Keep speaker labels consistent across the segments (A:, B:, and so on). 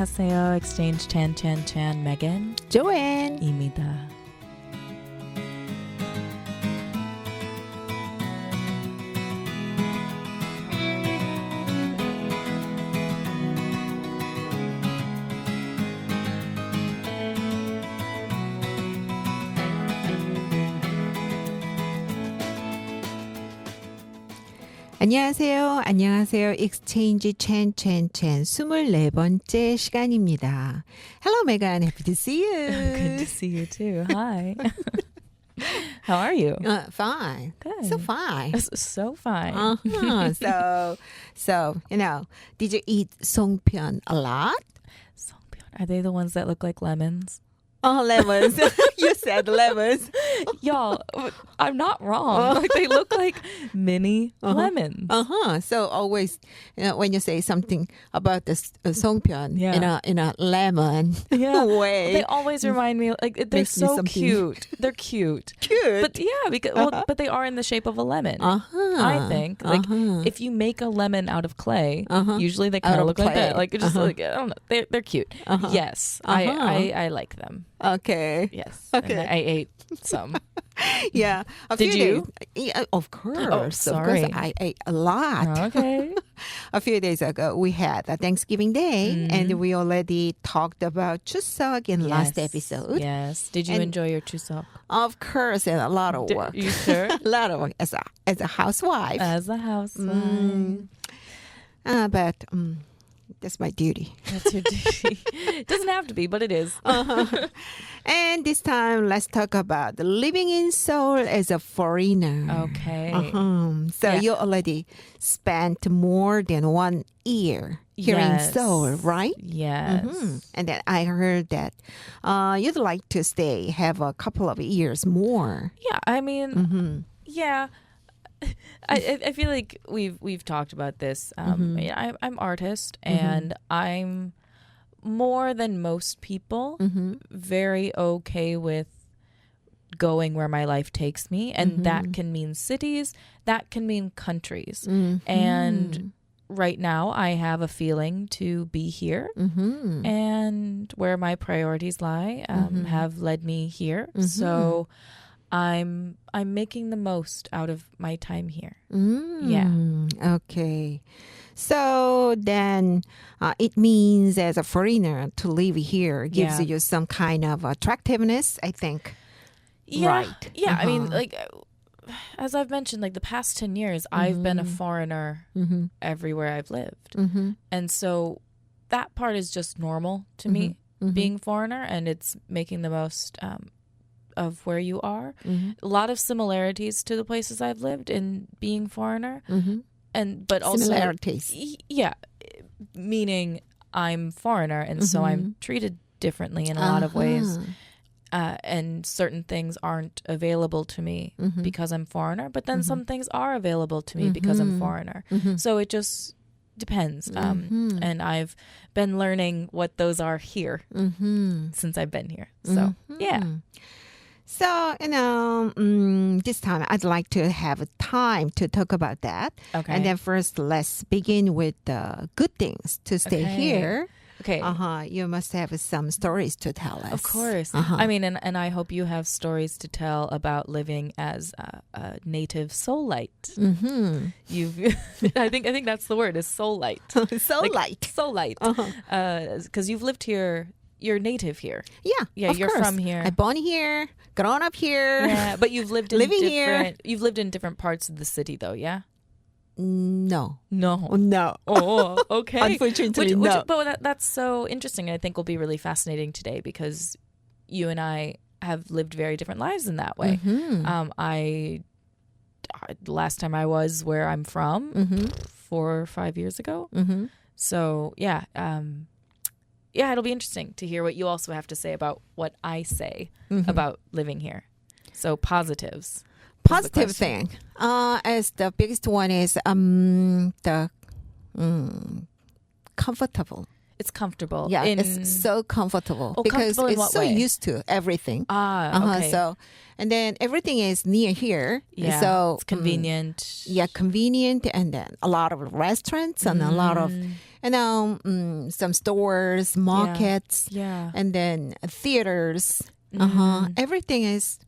A: 안녕하세요. Exchange chan Megan
B: Joanne입니다. 안녕하세요. Exchange chan 24번째 시간입니다. Hello, Megan. Happy to see you.
A: Good to see you too. Hi. How are you?
B: Fine.
A: Good.
B: So fine.
A: So fine.
B: So, did you eat songpyeon a lot?
A: Are they the ones that look like lemons?
B: Oh, lemons. You said lemons.
A: Y'all, I'm not wrong. Like they look like mini lemons.
B: So always, when you say something about the songpyeon in a lemon way,
A: they always remind me like they're so cute. They're cute. But but they are in the shape of a lemon. I think like if you make a lemon out of clay, usually they kind of look like that. Like just like I don't know, they're cute. Yes, I like them.
B: Okay.
A: Yes.
B: Okay.
A: And I ate some.
B: Yeah.
A: Did you?
B: Yeah, of course.
A: Oh, sorry.
B: Of course, I ate a lot.
A: Okay.
B: A few days ago, we had a Thanksgiving Day, and we already talked about Chuseok in last episode.
A: Yes. Did you enjoy your Chuseok?
B: Of course, and a lot of work.
A: You sure?
B: A lot of work as a housewife.
A: As a housewife.
B: But that's my duty.
A: That's your duty. It doesn't have to be, but it is.
B: And this time, let's talk about living in Seoul as a foreigner.
A: Okay.
B: So you already spent more than 1 year here in Seoul, right?
A: Yes.
B: And then I heard that you'd like to have a couple of years more.
A: Yeah, I mean, yeah. I feel like we've talked about this. I'm artist, and I'm more than most people very okay with going where my life takes me, and that can mean cities, that can mean countries. And right now I have a feeling to be here, and where my priorities lie have led me here. So I'm making the most out of my time here. Yeah.
B: Okay. So then it means as a foreigner to live here gives you some kind of attractiveness, I think.
A: Yeah.
B: Right.
A: Yeah. I mean, like, as I've mentioned, like the past 10 years, I've been a foreigner everywhere I've lived. And so that part is just normal to me, being foreigner, and it's making the most of where you are. A lot of similarities to the places I've lived in being foreigner. But also
B: similarities.
A: Yeah, meaning I'm foreigner, and so I'm treated differently in a lot of ways. And certain things aren't available to me because I'm foreigner, but then some things are available to me because I'm foreigner. So it just depends. And I've been learning what those are here since I've been here. So, yeah.
B: So, this time I'd like to have time to talk about that.
A: Okay.
B: And then first, let's begin with the good things to stay here.
A: Okay.
B: You must have some stories to tell us.
A: Of course. I mean, and I hope you have stories to tell about living as a native Seoulite. I think that's the word, is Seoulite. Seoulite. Because you've lived here. You're native here.
B: Yeah,
A: you're
B: course.
A: From here.
B: I'm born here, grown up here.
A: Yeah, but you've lived in
B: here.
A: You've lived in different parts of the city, though. Yeah.
B: No.
A: Oh, okay.
B: Unfortunately, no.
A: But that's so interesting. I think will be really fascinating today because you and I have lived very different lives in that way. Last time I was where I'm from 4 or 5 years ago. So yeah. Yeah, it'll be interesting to hear what you also have to say about what I say about living here. So positives.
B: Positive thing. As the biggest one is the comfortable.
A: It's comfortable.
B: Yeah, it's so comfortable because
A: comfortable in
B: it's
A: what
B: so
A: way?
B: used to everything.
A: Okay.
B: So, and then everything is near here.
A: Yeah,
B: so
A: it's convenient.
B: Convenient, and then a lot of restaurants and a lot of, some stores, markets, and then theaters. Everything is,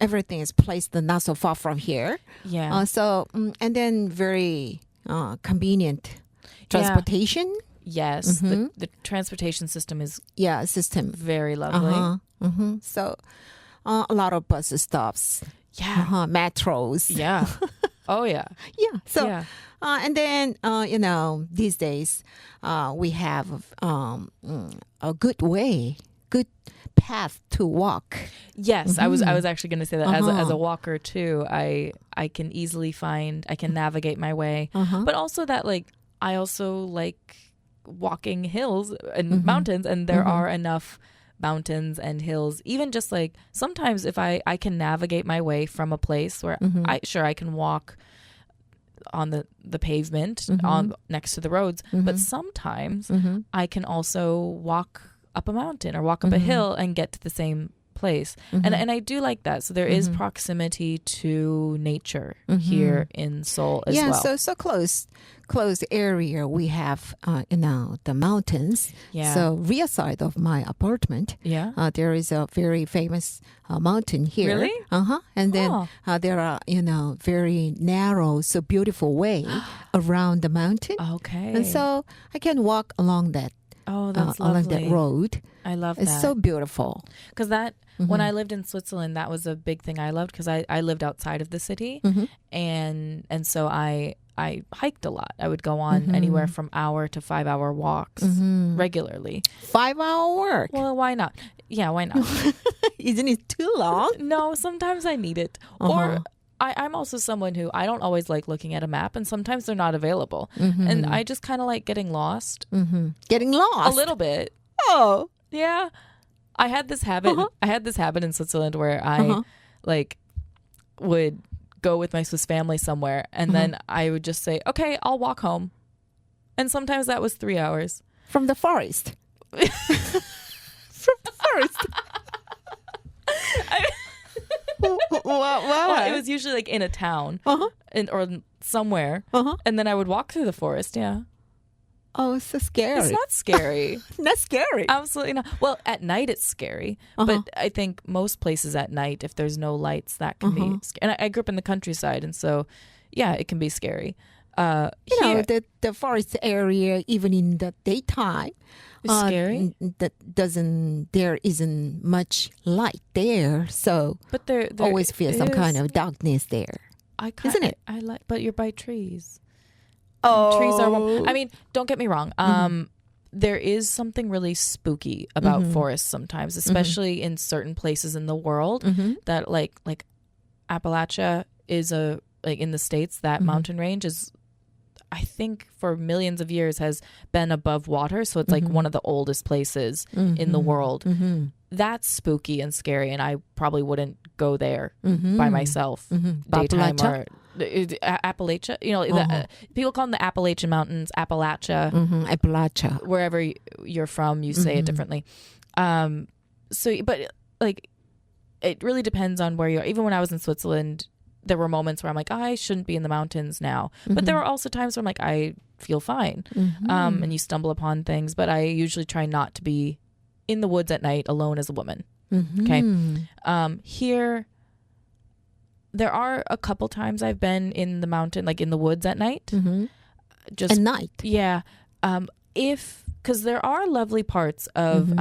B: everything is placed not so far from here.
A: Yeah.
B: And then very convenient transportation.
A: Yes, the transportation system is very lovely.
B: So a lot of bus stops.
A: Yeah.
B: Metros.
A: Yeah. Oh, yeah.
B: Yeah. So, and then, these days, we have a good path to walk.
A: Yes, I was actually going to say that as a walker too. I can navigate my way, but also that I also like walking hills and mountains, and there are enough mountains and hills, even just sometimes if I can navigate my way from a place where I can walk on the pavement on next to the roads, but sometimes I can also walk up a mountain or walk up a hill and get to the same place. And I do like that. So there is proximity to nature here in Seoul as well.
B: Yeah, so close area we have, the mountains.
A: Yeah.
B: So rear side of my apartment, there is a very famous mountain here.
A: Really?
B: And then there are, very narrow, so beautiful way around the mountain.
A: Okay.
B: And so I can walk along that.
A: Oh, that's
B: along
A: lovely.
B: that road.
A: I love that.
B: It's so beautiful.
A: Because when I lived in Switzerland, that was a big thing I loved because I lived outside of the city. And so I hiked a lot. I would go on anywhere from hour to 5 hour walks regularly.
B: 5 hour work?
A: Well, why not? Yeah, why not?
B: Isn't it too long?
A: No, sometimes I need it. Or I'm also someone who I don't always like looking at a map, and sometimes they're not available. And I just kind of like getting lost.
B: Getting lost?
A: A little bit.
B: Oh.
A: Yeah. I had this habit. I had this habit in Switzerland where I would go with my Swiss family somewhere, and then I would just say, okay, I'll walk home. And sometimes that was 3 hours.
B: From the forest. From the forest.
A: Well, it was usually in a town or somewhere, and then I would walk through the forest. Yeah.
B: Oh, it's so scary.
A: It's not scary.
B: Not scary.
A: Absolutely not. Well, at night it's scary, but I think most places at night, if there's no lights, that can be scary. And I grew up in the countryside, and so yeah, it can be scary.
B: The forest area, even in the daytime,
A: is scary.
B: There isn't much light there, so
A: but there
B: always feel some kind of darkness there. Isn't it?
A: I like, but you're by trees.
B: Oh,
A: trees are warm. I mean, don't get me wrong. There is something really spooky about forests sometimes, especially in certain places in the world. That like Appalachia is in the States, that mountain range is, I think, for millions of years has been above water. So it's one of the oldest places in the world. That's spooky and scary, and I probably wouldn't go there by myself daytime or Appalachia. People call them the Appalachian Mountains, Appalachia. Wherever you're from, you say it differently. But it really depends on where you are. Even when I was in Switzerland, there were moments where I'm like, I shouldn't be in the mountains now. But there were also times where I'm like, I feel fine. And you stumble upon things. But I usually try not to be in the woods at night alone as a woman. Okay. Here, there are a couple times I've been in the mountain, in the woods at night. Just
B: at night?
A: Yeah. Because there are lovely parts of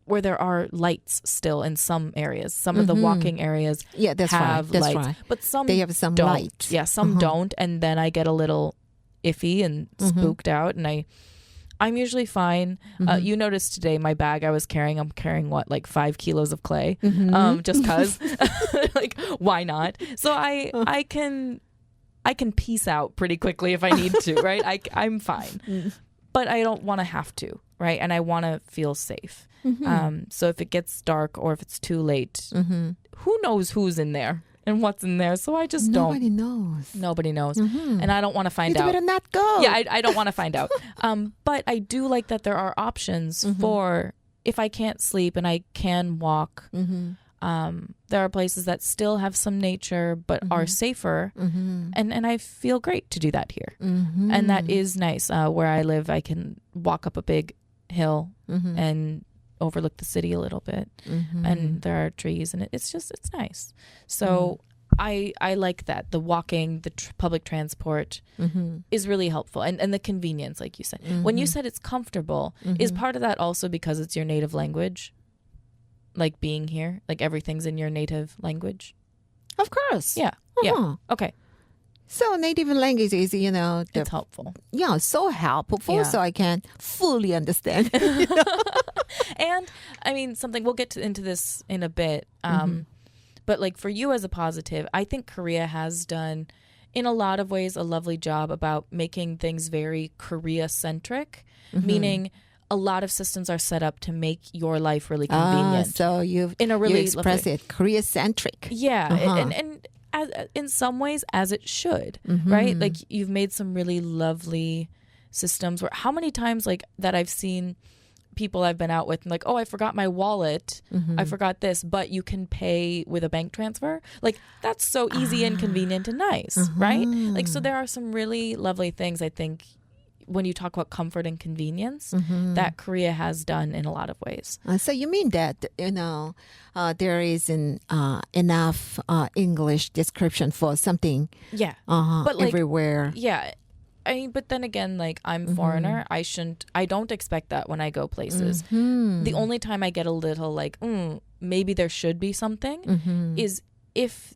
A: where there are lights still in some areas. Some of the walking areas have lights. Right. But some
B: they have some
A: don't.
B: lights.
A: Yeah, some don't. And then I get a little iffy and spooked out, and I'm usually fine. You noticed today my bag I'm carrying what, 5 kilos of clay, just cause, why not? So I can peace out pretty quickly if I need to, right? I'm fine, but I don't want to have to, right? And I want to feel safe. So if it gets dark or if it's too late, who knows who's in there? and what's in there. So I just
B: Nobody
A: don't.
B: knows.
A: Nobody knows. And I don't want to find
B: You
A: out.
B: better not go.
A: Yeah, I don't want to find out. But I do like that there are options for if I can't sleep and I can walk. There are places that still have some nature but are safer. And I feel great to do that here. And that is nice. Where I live, I can walk up a big hill and overlook the city a little bit. And there are trees and it's nice. So I like that. The walking, the public transport is really helpful. And the convenience, like you said. When you said it's comfortable, is part of that also because it's your native language? Like being here? Like everything's in your native language?
B: Of course.
A: Yeah. Yeah. Okay.
B: So native language is,
A: It's helpful.
B: Yeah, so helpful.
A: Yeah.
B: So I can fully understand.
A: And, I mean, we'll get into this in a bit. But like for you as a positive, I think Korea has done, in a lot of ways, a lovely job about making things very Korea-centric, meaning a lot of systems are set up to make your life really convenient.
B: So you express it Korea-centric.
A: Yeah, and in some ways, as it should, right? Like you've made some really lovely systems. Where how many times like that I've seen people I've been out with and like, oh, I forgot my wallet. I forgot this, but you can pay with a bank transfer. Like that's so easy and convenient and nice, right? Like so there are some really lovely things I think when you talk about comfort and convenience that Korea has done in a lot of ways.
B: So you mean that, there isn't enough English description for something
A: but like,
B: everywhere.
A: Yeah. I mean, but then again, like I'm foreigner. I don't expect that when I go places. The only time I get a little like, maybe there should be something is if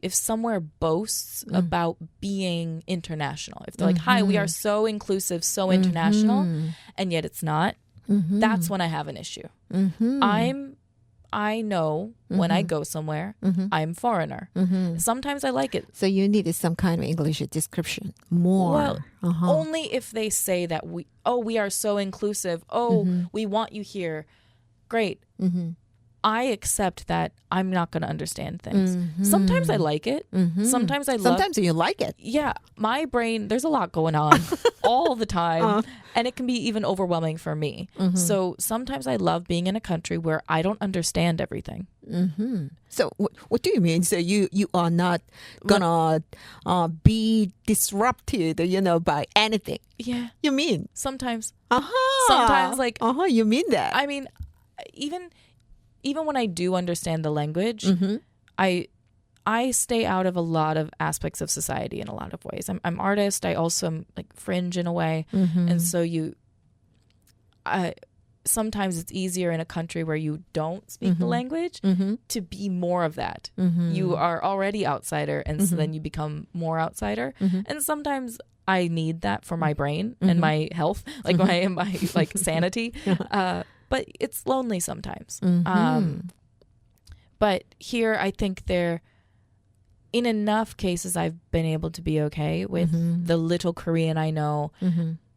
A: somewhere boasts about being international. If they're like, hi, we are so inclusive, so international, and yet it's not, that's when I have an issue. I know when I go somewhere, I'm foreigner. Sometimes I like it.
B: So you needed some kind of English description more.
A: Well, only if they say that we are so inclusive. We want you here. Great. I accept that I'm not going to understand things. Sometimes I like it. Sometimes
B: Sometimes you like it.
A: Yeah. My brain, there's a lot going on all the time. And it can be even overwhelming for me. So sometimes I love being in a country where I don't understand everything.
B: So what do you mean? So you are not going to be disrupted, by anything.
A: Yeah.
B: You mean?
A: Sometimes. Sometimes like.
B: You mean that?
A: I mean, even when I do understand the language, I stay out of a lot of aspects of society in a lot of ways. I'm artist. I also am like fringe in a way. And so sometimes it's easier in a country where you don't speak the language to be more of that. You are already outsider. And so then you become more outsider. And sometimes I need that for my brain and my health, like my like sanity. But it's lonely sometimes. But here, I think in enough cases, I've been able to be okay with the little Korean I know,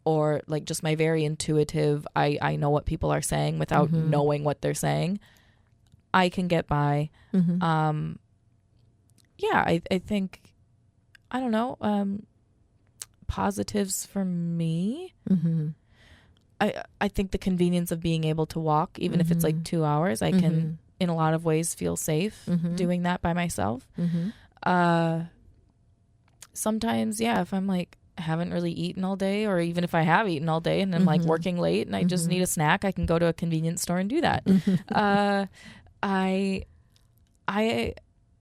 A: or like just my very intuitive, I know what people are saying without knowing what they're saying. I can get by. I think, I don't know, positives for me. I think the convenience of being able to walk, even if it's like 2 hours, I can, in a lot of ways, feel safe doing that by myself. Sometimes, if I'm like, haven't really eaten all day, or even if I have eaten all day and I'm like working late and I just need a snack, I can go to a convenience store and do that.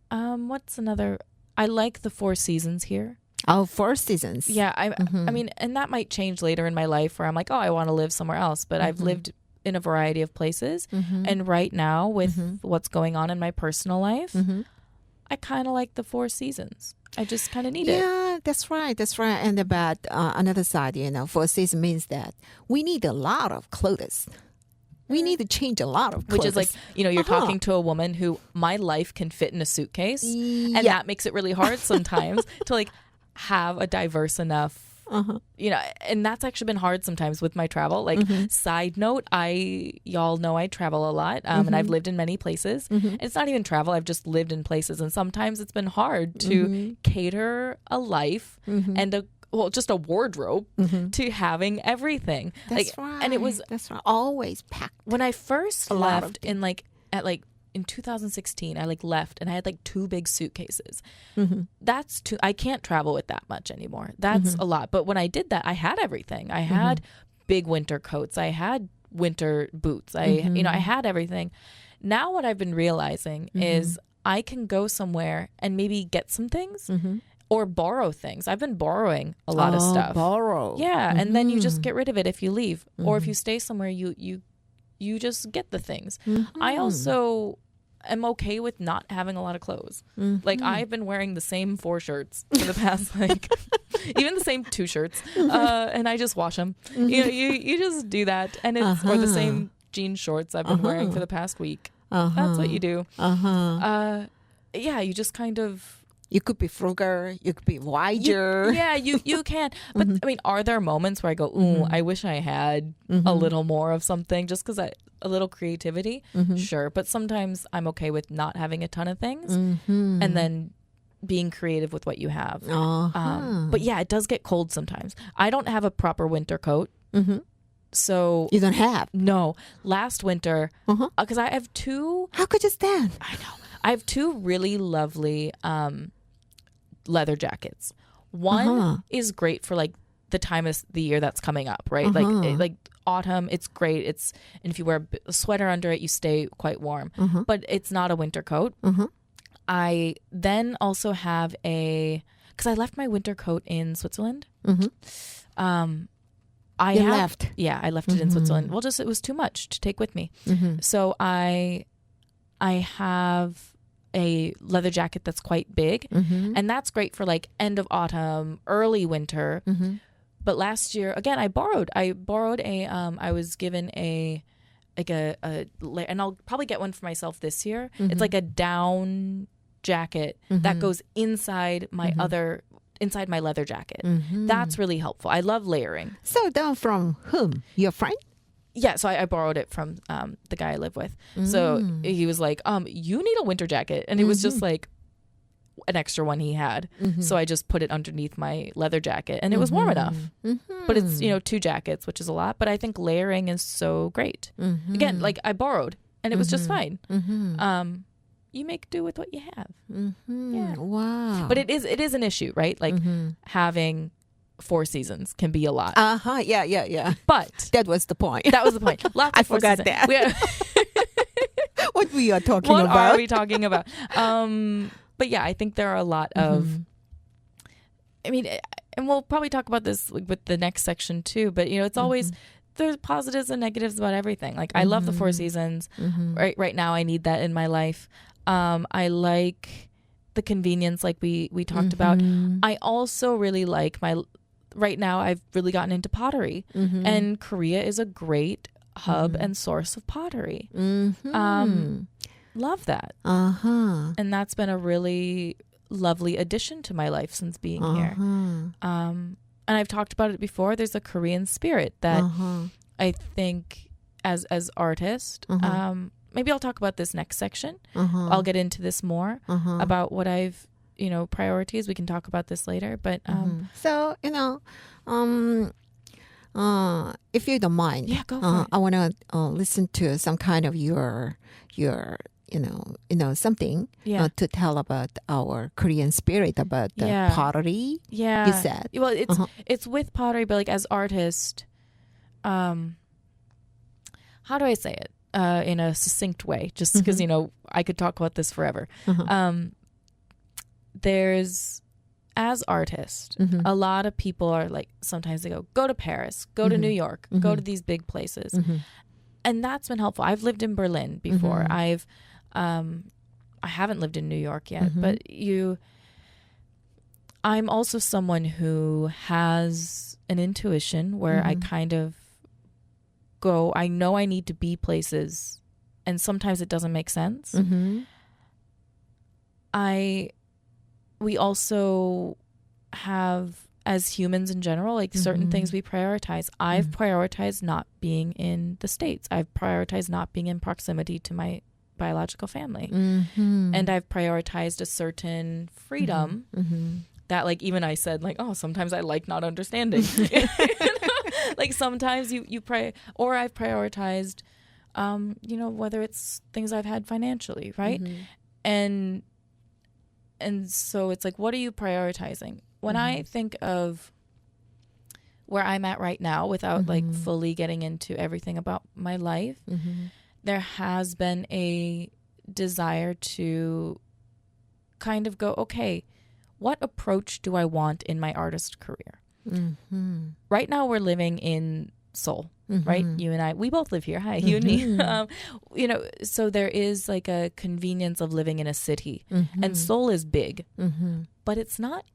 A: What's another? I like the 4 seasons here.
B: Oh, 4 seasons.
A: Yeah, I mean, and that might change later in my life where I'm like, I want to live somewhere else. But I've lived in a variety of places. And right now, with what's going on in my personal life, I kind of like the 4 seasons. I just kind of need it.
B: Yeah, that's right. And about another side, 4 seasons means that we need a lot of clothes. We need to change a lot of clothes.
A: Which is like, you're talking to a woman who my life can fit in a suitcase. And that makes it really hard sometimes to like have a diverse enough you know, and that's actually been hard sometimes with my travel. Like, side note, y'all know I travel a lot, and I've lived in many places. It's not even travel. I've just lived in places. And sometimes it's been hard to cater a life and just a wardrobe to having everything.
B: That's right. And that's right. Always packed.
A: When I first left in 2016, I left and I had 2 big suitcases. That's too. I can't travel with that much anymore. That's a lot. But when I did that, I had everything. I had big winter coats. I had winter boots. I had everything. Now what I've been realizing is I can go somewhere and maybe get some things. Or borrow things. I've been borrowing a lot of stuff.
B: Borrow.
A: Yeah, and then you just get rid of it if you leave. Or if you stay somewhere, you just get the things. I also am okay with not having a lot of clothes. Like, I've been wearing the same 4 shirts for the past, even the same 2 shirts. And I just wash them. You know, you just do that. And it's, or the same jean shorts I've been wearing for the past week. That's what you do. Yeah, you just kind of...
B: You could be frugal. You could be wiser.
A: You can. But I mean, are there moments where I go, ooh, I wish I had a little more of something, just because a little creativity? Sure. But sometimes I'm okay with not having a ton of things and then being creative with what you have. But yeah, it does get cold sometimes. I don't have a proper winter coat. So
B: you don't have?
A: No. Last winter, because I have 2.
B: How could you stand?
A: I know. I have 2 really lovely leather jackets. One is great for the time of the year that's coming up, right? Like autumn, it's great. And if you wear a sweater under it, you stay quite warm. But it's not a winter coat. I then also have because I left my winter coat in Switzerland. I left it in Switzerland. Well, it was too much to take with me. So I have a leather jacket that's quite big, and that's great for end of autumn, early winter. But last year, again, I borrowed I was given and I'll probably get one for myself this year. It's like a down jacket that goes inside my inside my leather jacket. That's really helpful. I love layering.
B: So down from whom? Your friend?
A: Yeah, so I borrowed it from the guy I live with. So he was like, you need a winter jacket. And it was just an extra one he had. So I just put it underneath my leather jacket and it was warm enough. But it's, 2 jackets, which is a lot. But I think layering is so great. Again, I borrowed and it was just fine. You make do with what you have. Yeah.
B: Wow.
A: But it is an issue, right? Having 4 seasons can be a lot.
B: Yeah.
A: But
B: that was the point.
A: That was the point. Lots
B: I
A: of 4
B: forgot
A: seasons.
B: that. What we are talking
A: what
B: about?
A: What are we talking about? But yeah, I think there are a lot of. I mean, and we'll probably talk about this with the next section too. But it's always there's positives and negatives about everything. I love the 4 seasons. Right now, I need that in my life. I like the convenience, like we talked about. I also really like right now I've really gotten into pottery, and Korea is a great hub and source of pottery. Love that. And that's been a really lovely addition to my life since being here. And I've talked about it before. There's a Korean spirit that I think as artist, maybe I'll talk about this next section. I'll get into this more about what I've priorities. We can talk about this later, but
B: so if you don't mind,
A: go for it.
B: I want to listen to some kind of your something to tell about our Korean spirit about the pottery.
A: Yeah,
B: you said.
A: Well, it's with pottery, but as artist, how do I say it in a succinct way? Just because I could talk about this forever. There's, as artists, a lot of people are sometimes they go to Paris, go to New York, go to these big places. And that's been helpful. I've lived in Berlin before. I haven't lived in New York yet, but I'm also someone who has an intuition where I kind of go, I know I need to be places, and sometimes it doesn't make sense. We also have, as humans in general, like certain things we prioritize. I've prioritized not being in the States. I've prioritized not being in proximity to my biological family. And I've prioritized a certain freedom that, like, even I said, like, oh, sometimes I like not understanding. Like sometimes you pray, or I've prioritized, you know, whether it's things I've had financially, right? And so it's like, what are you prioritizing? When I think of where I'm at right now, without like fully getting into everything about my life, there has been a desire to kind of go, okay, what approach do I want in my artist career? Right now we're living in Seoul, right? You and I, we both live here. Hi, you and me. You know, so there is like a convenience of living in a city, and Seoul is big, but it's not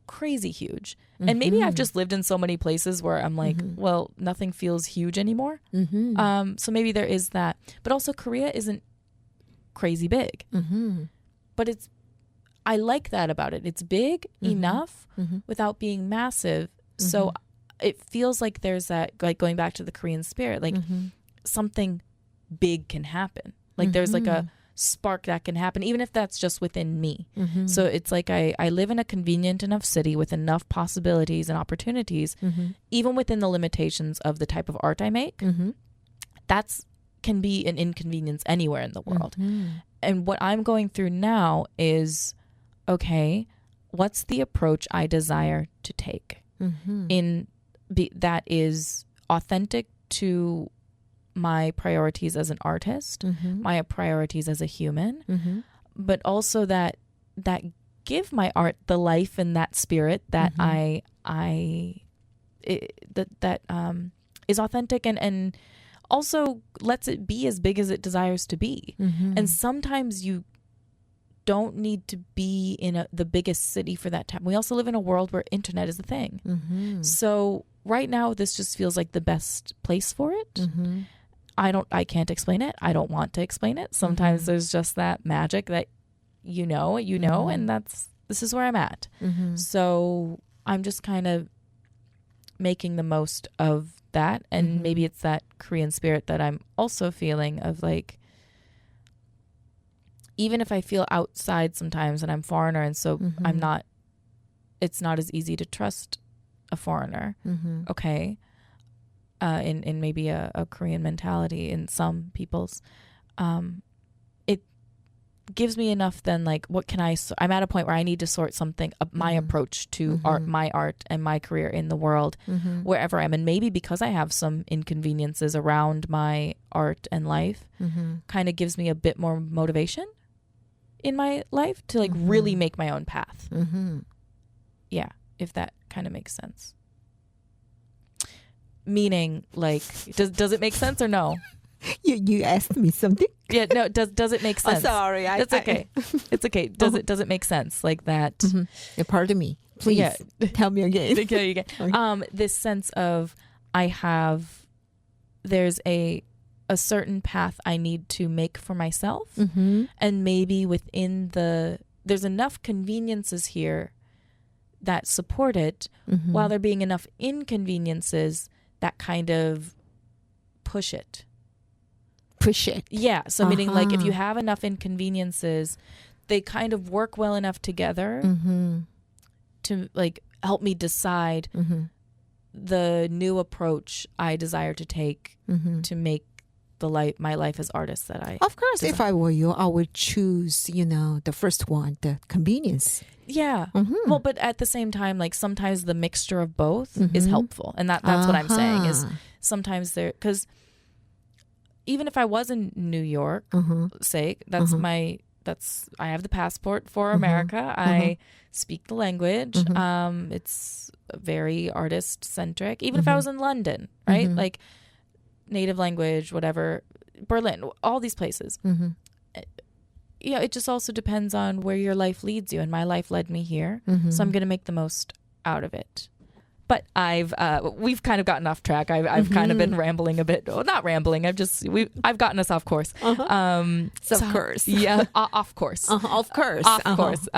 A: crazy huge. And maybe I've just lived in so many places where I'm like, well, nothing feels huge anymore. So maybe there is that, but also Korea isn't crazy big, but I like that about it. It's big enough without being massive. So it feels like there's that, like going back to the Korean spirit, like something big can happen. Like there's like a spark that can happen, even if that's just within me. So it's like I live in a convenient enough city with enough possibilities and opportunities, even within the limitations of the type of art I make. That's can be an inconvenience anywhere in the world. And what I'm going through now is, okay, what's the approach I desire to take that is authentic to my priorities as an artist, my priorities as a human, but also that give my art the life and that spirit that is authentic and also lets it be as big as it desires to be. And sometimes you don't need to be in the biggest city for that time. We also live in a world where internet is a thing. So right now, this just feels like the best place for it. I can't explain it. I don't want to explain it. Sometimes there's just that magic that you know, and this is where I'm at. So I'm just kind of making the most of that. And maybe it's that Korean spirit that I'm also feeling of like, even if I feel outside sometimes and I'm foreigner, and so it's not as easy to trust a foreigner, okay, in maybe a Korean mentality in some people's, it gives me enough then, like, what can I'm at a point where I need to sort something, my approach to my art and my career in the world, wherever I'm. And maybe because I have some inconveniences around my art and life, kind of gives me a bit more motivation in my life to like really make my own path. Yeah, if that kind of makes sense. Meaning, like, does it make sense or no?
B: You asked me something.
A: Yeah, no. Does it make sense?
B: Oh, sorry,
A: that's okay. It's okay. Does it make sense like that?
B: Yeah, pardon me, please. Tell me again.
A: Okay. This sense of there's a certain path I need to make for myself, and maybe within there's enough conveniences here that support it, while there being enough inconveniences that kind of push it. Yeah. So meaning like if you have enough inconveniences, they kind of work well enough together to like help me decide the new approach I desire to take to make my life as artist that I.
B: Of course, if I were you, I would choose, the first one, the convenience.
A: Yeah. Well, but at the same time, like sometimes the mixture of both is helpful. And that's what I'm saying is sometimes because even if I was in New York, say, I have the passport for America. I speak the language. It's very artist centric. Even if I was in London, right? Like native language, whatever, Berlin, all these places. Yeah, it just also depends on where your life leads you. And my life led me here. So I'm going to make the most out of it. But we've kind of gotten off track. I've kind of been rambling a bit. Well, not rambling. I've gotten us off course.
B: Of course.
A: Yeah, off course.
B: Of course.
A: Off course.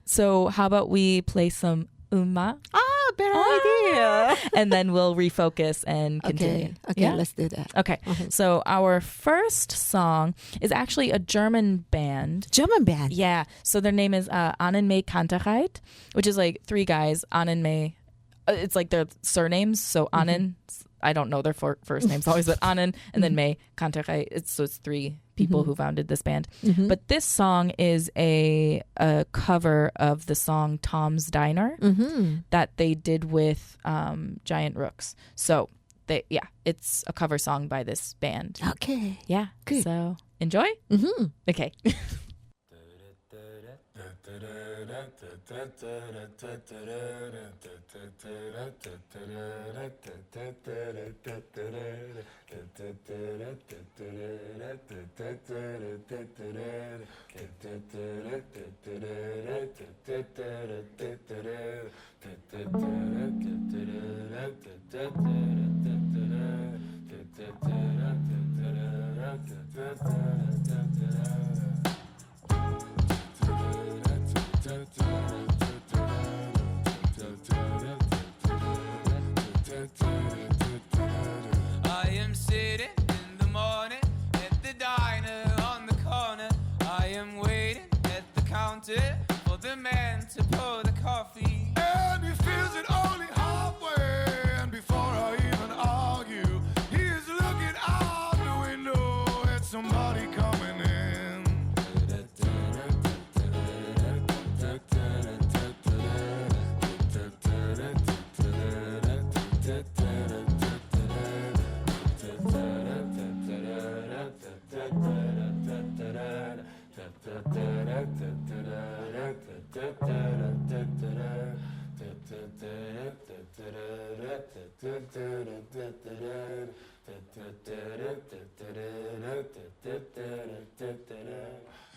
A: So how about we play some umma?
B: better idea.
A: And then we'll refocus and continue.
B: Okay,
A: Yeah?
B: let's do that.
A: Okay, so our first song is actually a German band.
B: German band.
A: Yeah, so their name is Annenmay Kantereit, which is like three guys, Annenmay. It's like their surnames, so Annen, I don't know their first names always, but Annen and then May Kantereit. So it's three people who founded this band. But this song is a cover of the song Tom's Diner that they did with Giant Rooks. So it's a cover song by this band.
B: Okay.
A: Yeah.
B: Good.
A: So enjoy? Okay.
C: I am sitting in the morning at the diner on the corner. I am waiting at the counter for the man to pour the coffee.
D: And he feels it only halfway. And before I even argue, he is looking out the window at somebody coming in.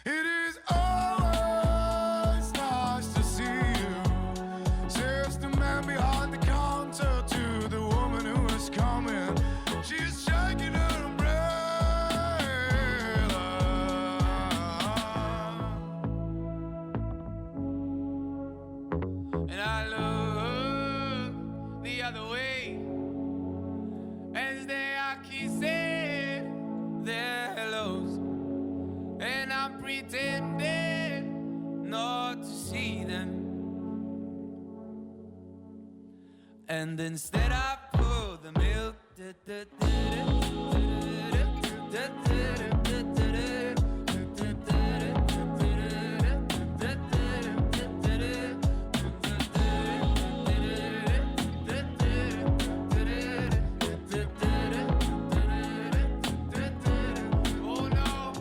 D: It is always nice to see you, says the man behind the counter to the woman who is coming. She's shaking her umbrella.
C: And I look the other way as they are kissing their hellos. And I'm pretending not to see them. And instead I pour the milk. Oh no,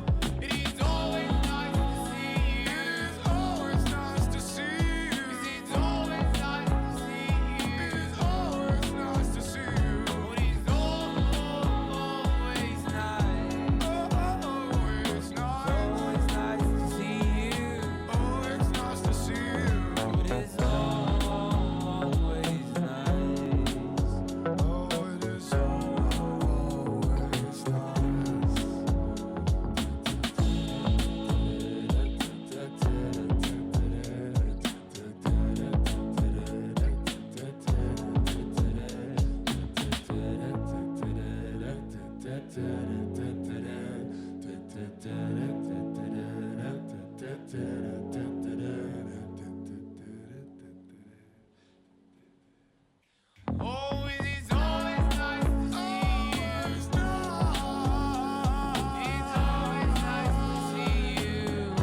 C: it is always nice to see you.
D: It is always nice to see you.
C: It's always nice to see you.
D: It is always nice to see you.
C: But it's always nice.
D: Always nice.
C: Always nice to see you.
D: Oh, it's nice to see you.
C: But it's always nice.
D: Oh, it is always nice.
C: Oh, it is always nice to see you.
D: It's nice.
C: It's always nice to see you.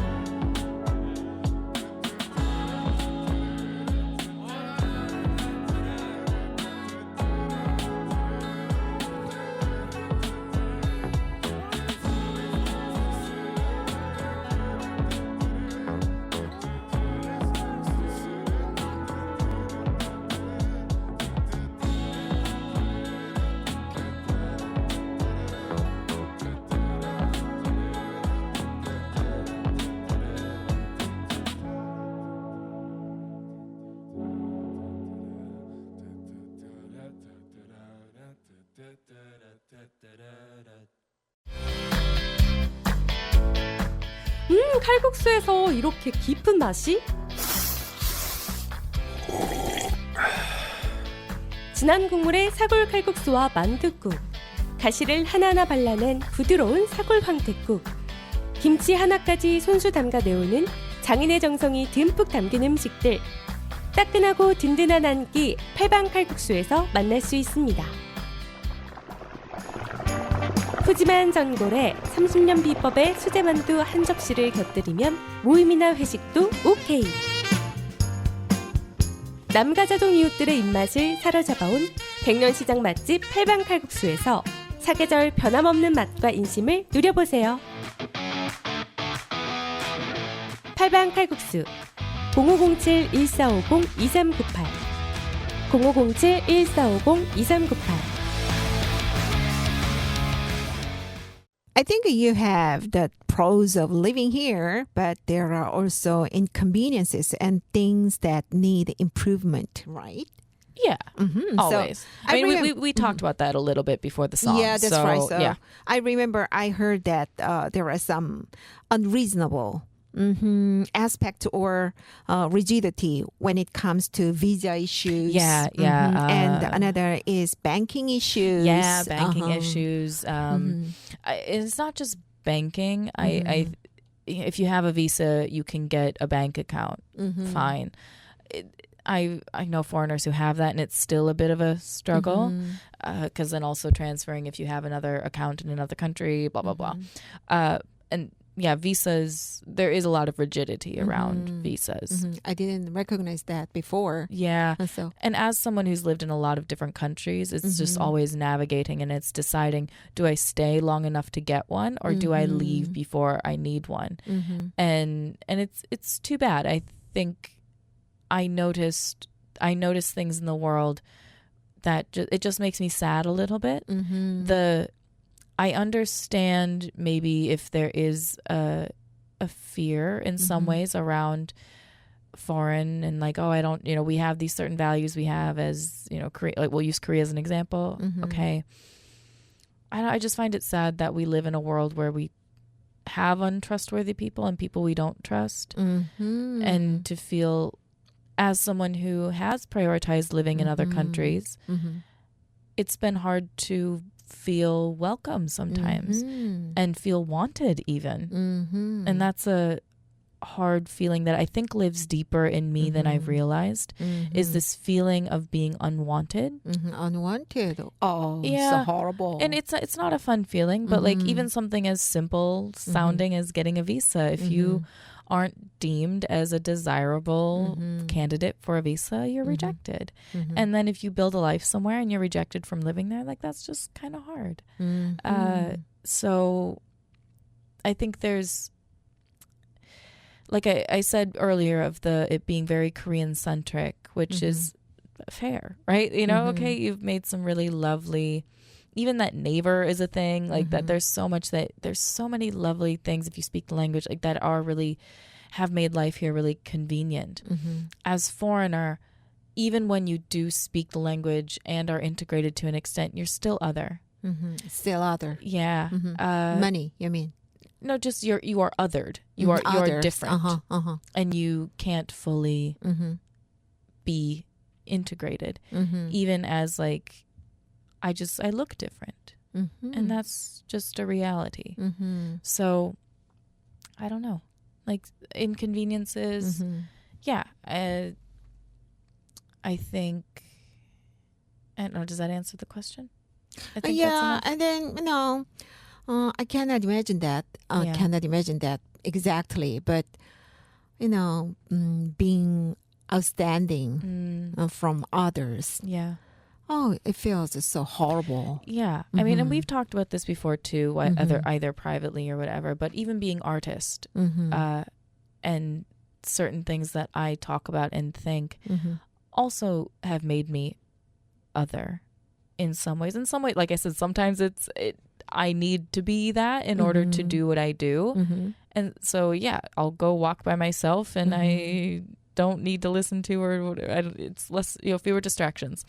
E: 칼국수에서 이렇게 깊은 맛이? 진한 국물의 사골 칼국수와 만둣국, 가시를 하나하나 발라낸 부드러운 사골 황태국, 김치 하나까지 손수 담가 내오는 장인의 정성이 듬뿍 담긴 음식들, 따끈하고 든든한 한 끼 팔방 칼국수에서 만날 수 있습니다. 푸짐한 전골에 30년 비법의 수제만두 한 접시를 곁들이면 모임이나 회식도 오케이. 남가자동 이웃들의 입맛을 사로잡아온 백년시장 맛집 팔방 칼국수에서 사계절 변함없는 맛과 인심을 누려보세요. 팔방 칼국수 0507-1450-2398 0507-1450-2398
B: I think you have the pros of living here, but there are also inconveniences and things that need improvement, right?
A: Yeah, always.
B: So,
A: I mean, we talked about that a little bit before the song.
B: Yeah, that's
A: so,
B: right. So
A: yeah.
B: I remember I heard that there are some unreasonable aspect or rigidity when it comes to visa issues.
A: Yeah.
B: And another is banking issues.
A: Yeah, banking issues. It's not just banking. I if you have a visa, you can get a bank account. Fine. I know foreigners who have that, and it's still a bit of a struggle because then also transferring if you have another account in another country, blah, blah, blah. And yeah, visas, there is a lot of rigidity around visas.
B: I didn't recognize that before.
A: Yeah.
B: So.
A: And as someone who's lived in a lot of different countries, it's just always navigating and it's deciding, do I stay long enough to get one or do I leave before I need one? And it's too bad. I think I noticed things in the world that it just makes me sad a little bit. I understand maybe if there is a fear in some ways around foreign and like, oh, I don't, we have these certain values we have as, Korea, like we'll use Korea as an example. Okay. I just find it sad that we live in a world where we have untrustworthy people and people we don't trust. And to feel as someone who has prioritized living in other countries, it's been hard to feel welcome sometimes and feel wanted even. And that's a hard feeling that I think lives deeper in me than I've realized is this feeling of being unwanted.
B: Unwanted. Oh,
A: yeah.
B: so horrible.
A: And it's not a fun feeling, but like even something as simple sounding as getting a visa, if you aren't deemed as a desirable candidate for a visa, you're rejected. And then if you build a life somewhere and you're rejected from living there, like that's just kind of hard. So I think there's, like I said earlier, of it being very Korean centric, which is fair, right? Okay, you've made some really lovely, even that neighbor is a thing, like that there's so many lovely things if you speak the language, like that are really, have made life here really convenient. As foreigner, even when you do speak the language and are integrated to an extent, you're still other.
B: Still other.
A: Yeah.
B: Money, you mean?
A: No, just you are othered. You are different. And you can't fully be integrated. Even as like, I look different. And that's just a reality. So I don't know. Like inconveniences. Yeah. I think, I don't know, does that answer the question? I think
B: yeah, and then, I cannot imagine that. Cannot imagine that exactly. But, being outstanding from others.
A: Yeah.
B: Oh, it feels so horrible.
A: Yeah. I mean, and we've talked about this before too, either privately or whatever, but even being artist and certain things that I talk about and think also have made me other in some ways. In some way, like I said, sometimes I need to be that in order to do what I do. And so, yeah, I'll go walk by myself and I don't need to listen to or it's less, fewer distractions.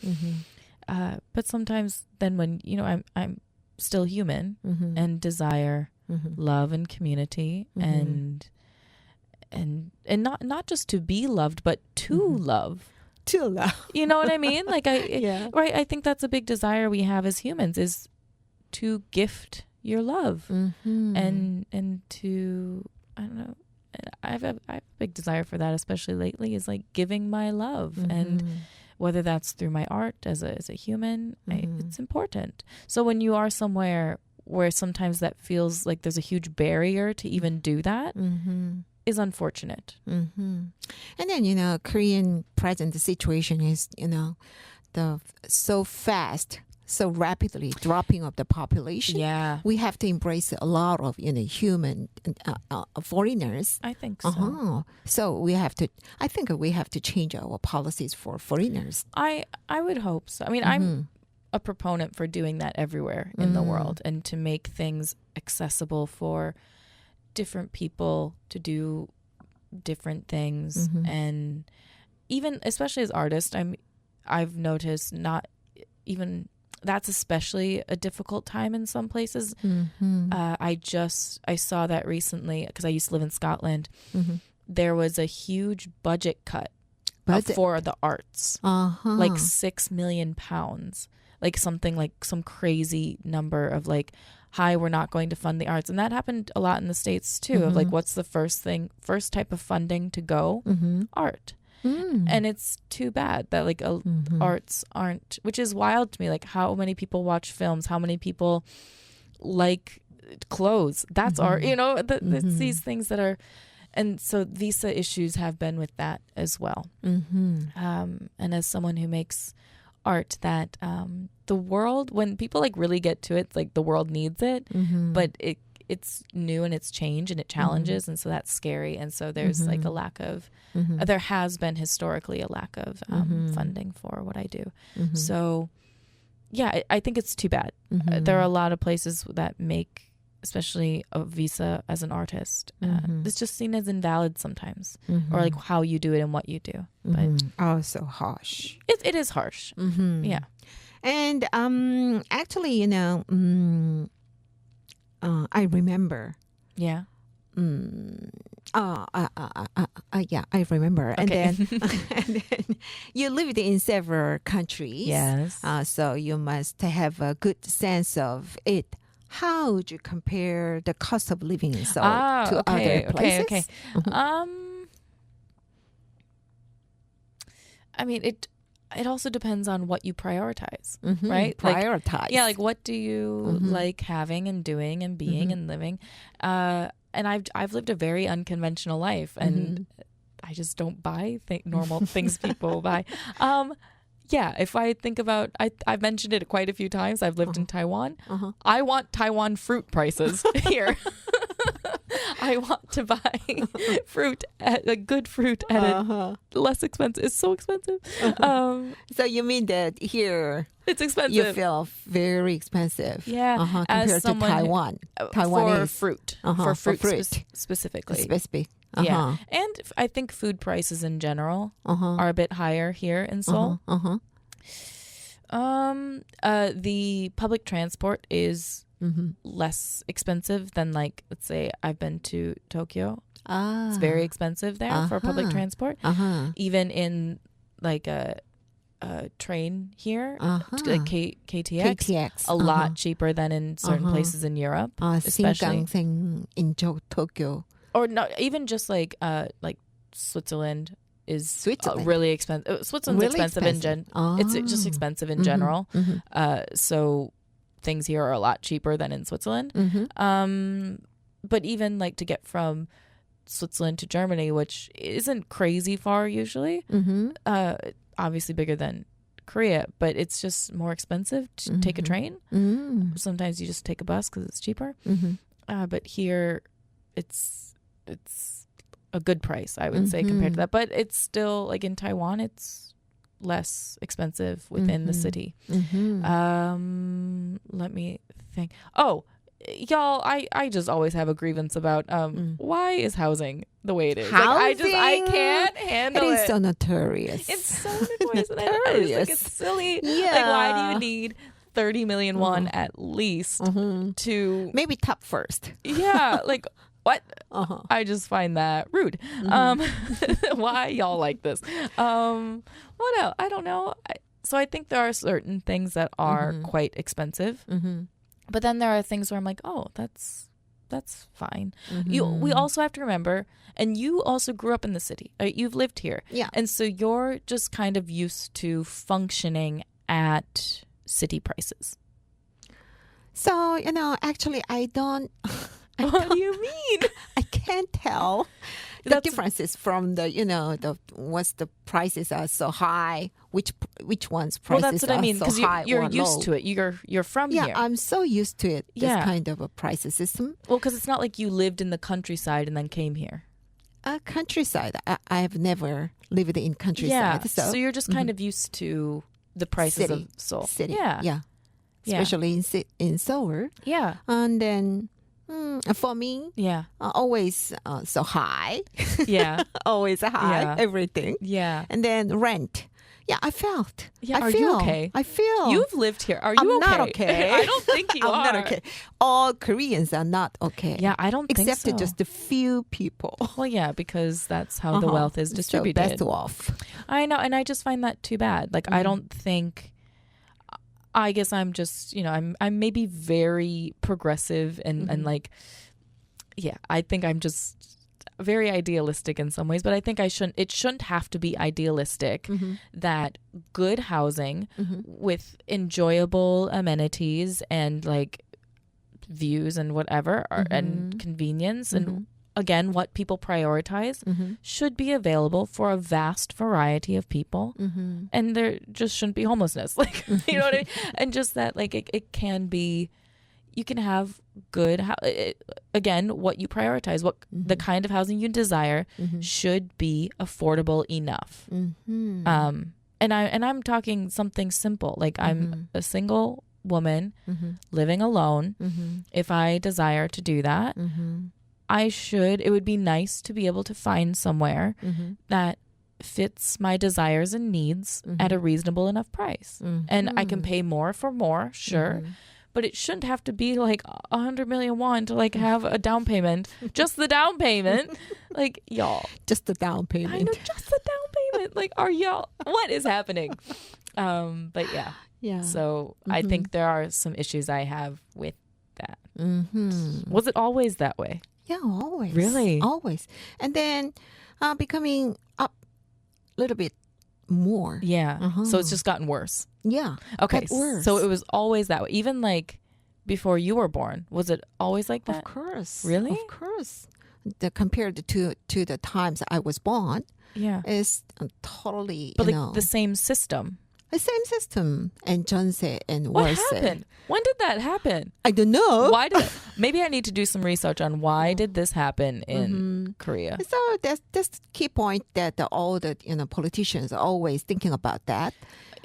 A: But sometimes then when, I'm still human and desire love and community and not just to be loved, but to love.
B: Too loud.
A: You know what I mean? Like right. I think that's a big desire we have as humans is to gift your love and to, I don't know. I have a big desire for that, especially lately, is like giving my love, and whether that's through my art as a human, it's important. So when you are somewhere where sometimes that feels like there's a huge barrier to even do that, is unfortunate.
B: And then, Korean present situation is, the so fast, so rapidly dropping of the population.
A: Yeah.
B: We have to embrace a lot of, human foreigners.
A: I think so.
B: So I think we have to change our policies for foreigners.
A: I would hope so. I mean, I'm a proponent for doing that everywhere in the world, and to make things accessible for different people to do different things. And even, especially as artists, I've noticed not even, that's especially a difficult time in some places. I saw that recently because I used to live in Scotland. There was a huge budget cut for the arts, like £6 million, like something like some crazy number of like, hi, we're not going to fund the arts. And that happened a lot in the States too, of like, what's the first type of funding to go? Art. And it's too bad that like arts aren't, which is wild to me. Like, how many people watch films? How many people like clothes? That's art, it's these things that are, and so visa issues have been with that as well. And as someone who makes art, that the world, when people like really get to it, it's like the world needs it, but it's new and it's changed and it challenges, and so that's scary. And so there's like a lack of, there has been historically a lack of funding for what I do. So yeah, I think it's too bad. There are a lot of places that make, especially a visa as an artist, it's just seen as invalid sometimes, or like how you do it and what you do. But
B: so harsh.
A: It is harsh. Yeah.
B: And actually, I remember.
A: Yeah.
B: Yeah, I remember.
A: Okay.
B: And then you lived in several countries.
A: Yes.
B: So you must have a good sense of it. How would you compare the cost of living in Seoul to other places?
A: Okay. I mean, it also depends on what you prioritize, right?
B: Prioritize.
A: Like, yeah, like what do you like having and doing and being and living? And I've lived a very unconventional life, and I just don't buy normal things people buy. Yeah, if I think about, I've mentioned it quite a few times. I've lived in Taiwan. I want Taiwan fruit prices here. I want to buy fruit at a good fruit at a less expensive. It's so expensive.
B: So you mean that here
A: it's expensive?
B: You feel very expensive.
A: Yeah,
B: compared to Taiwan.
A: For fruit, for fruit specifically. Yeah, and I think food prices in general are a bit higher here in Seoul. The public transport is less expensive than, like, let's say I've been to Tokyo. It's very expensive there for public transport. Even in like a train here, like KTX, a lot cheaper than in certain places in Europe, especially
B: in Tokyo.
A: Or not even just like Switzerland is really expensive. Switzerland's
B: really
A: expensive in it's just expensive in general. So things here are a lot cheaper than in Switzerland. But even like to get from Switzerland to Germany, which isn't crazy far usually, obviously bigger than Korea, but it's just more expensive to take a train. Sometimes you just take a bus because it's cheaper. But here it's a good price, I would say, compared to that. But it's still, like in Taiwan, it's less expensive within the city. Let me think. Oh, y'all, I just always have a grievance about why is housing the way it is?
B: Housing?
A: I can't handle it.
B: It is so notorious.
A: It's so notorious. And I just think it's silly.
B: Yeah.
A: Like, why do you need 30 million won at least to
B: maybe top first?
A: Yeah, like what? I just find that rude. Why y'all like this? What else? I don't know. So I think there are certain things that are quite expensive, but then there are things where I'm like, oh, that's fine. We also have to remember, and you also grew up in the city. You've lived here.
B: Yeah.
A: And so you're just kind of used to functioning at city prices.
B: So, actually, I don't...
A: What do you mean?
B: I can't tell the differences from what's the prices are so high, which one's prices
A: that's what I mean,
B: are so high
A: you're
B: or
A: used
B: low.
A: to it. You're from here.
B: Yeah, I'm so used to it, this
A: Yeah.
B: kind of a price system.
A: Well, because it's not like you lived in the countryside and then came here.
B: Countryside, I've never lived in countryside.
A: Yeah,
B: So
A: you're just kind of used to the prices
B: City.
A: of Seoul.
B: City,
A: Yeah.
B: yeah. Especially in Seoul.
A: Yeah.
B: And then for me,
A: Yeah.
B: always so high.
A: Yeah.
B: Always high,
A: Yeah.
B: everything.
A: Yeah.
B: And then rent. Yeah, I felt.
A: Yeah,
B: I
A: are
B: feel,
A: you okay?
B: I feel.
A: You've lived here. Are you
B: I'm
A: okay?
B: not okay.
A: I don't think you
B: I'm
A: are.
B: not okay. All Koreans are not okay.
A: Yeah, I don't think
B: Except
A: so.
B: just a few people.
A: Well, yeah, because that's how the wealth is distributed.
B: So best off.
A: I know, and I just find that too bad. Like, I don't think. I guess I'm just, I'm maybe very progressive and like, yeah, I think I'm just very idealistic in some ways, but I think it shouldn't have to be idealistic that good housing with enjoyable amenities and like views and whatever and convenience and again, what people prioritize should be available for a vast variety of people. And there just shouldn't be homelessness. Like, you know what I mean? And just that, like, it can be, you can have good, again, what you prioritize, what the kind of housing you desire should be affordable enough. And I'm talking something simple. Like, I'm a single woman living alone. If I desire to do that, it would be nice to be able to find somewhere that fits my desires and needs at a reasonable enough price. And I can pay more for more, sure. But it shouldn't have to be like 100 million won to like have a down payment. Just the down payment. Like, y'all.
B: Just the down payment.
A: I know, just the down payment. Like, are y'all, what is happening? But yeah.
B: Yeah.
A: So I think there are some issues I have with that. Was it always that way?
B: Yeah, always.
A: Really?
B: Always. And then becoming up a little bit more.
A: Yeah. So it's just gotten worse.
B: Yeah.
A: Okay.
B: Got worse.
A: So it was always that way. Even like before you were born, was it always like that?
B: Of course.
A: Really?
B: Of course. Compared to the times I was born,
A: Yeah.
B: is totally,
A: But like the same system.
B: the same system and 전세 and
A: What
B: 월세.
A: happened? When did that happen?
B: I don't know.
A: Why did maybe I need to do some research on why did this happen in Korea?
B: So that's the key point that all the politicians are always thinking about that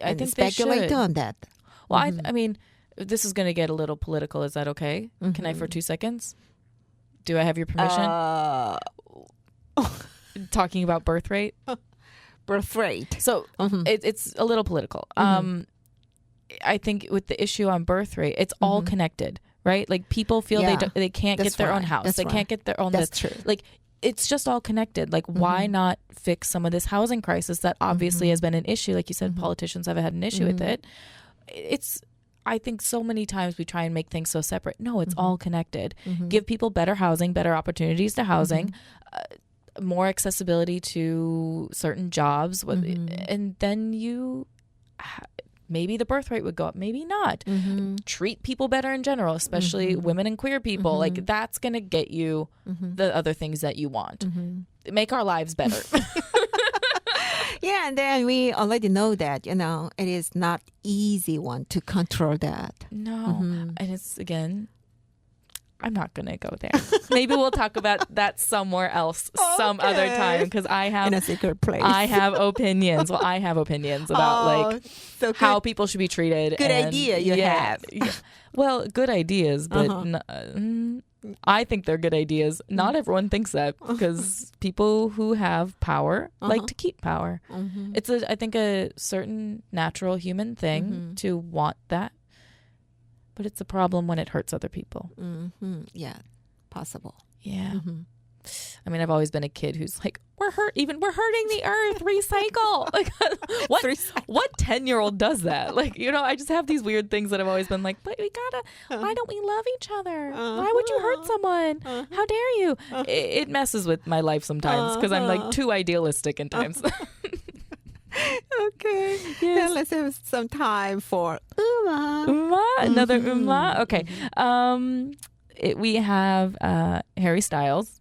A: I
B: and
A: think they
B: speculate
A: should.
B: on that.
A: Well, I mean, this is going to get a little political. Is that okay? Can I for 2 seconds? Do I have your permission? Talking about birth rate.
B: Birth rate.
A: So it's a little political. I think with the issue on birth rate, it's all connected, right? Like people feel
B: Yeah.
A: they can't
B: That's
A: get their own
B: right.
A: house.
B: That's
A: They
B: right.
A: can't get their own.
B: That's
A: this.
B: true.
A: Like it's just all connected. Like why not fix some of this housing crisis that obviously has been an issue? Like you said, politicians have had an issue with it. I think so many times we try and make things so separate. No, it's all connected. Give people better housing, better opportunities to housing, more accessibility to certain jobs, and then maybe the birth rate would go up, maybe not. Treat people better in general, especially women and queer people. Like that's going to get you the other things that you want. Make our lives better.
B: Yeah, and then we already know that, it is not easy one to control that.
A: No. And it's, again, I'm not going to go there. Maybe we'll talk about that somewhere else some other time because I have
B: In a secret place.
A: I have opinions. Well, I have opinions about
B: so
A: how people should be treated.
B: Good
A: and-
B: idea you have.
A: Yeah. Well, good ideas, but I think they're good ideas. Not everyone thinks that because people who have power like to keep power. It's I think a certain natural human thing to want that, but it's a problem when it hurts other people.
B: Yeah, possible.
A: Yeah. Mm-hmm. I mean, I've always been a kid who's like, we're hurting the earth, recycle. Like, what 10-year-old does that? Like, you know, I just have these weird things that I've always been like, but we gotta, why don't we love each other? Why would you hurt someone? How dare you? It messes with my life sometimes because I'm like too idealistic in times.
B: Okay.
A: Yes.
B: Then let's have some time for Uma.
A: Uma? Another Uma? Okay. We have Harry Styles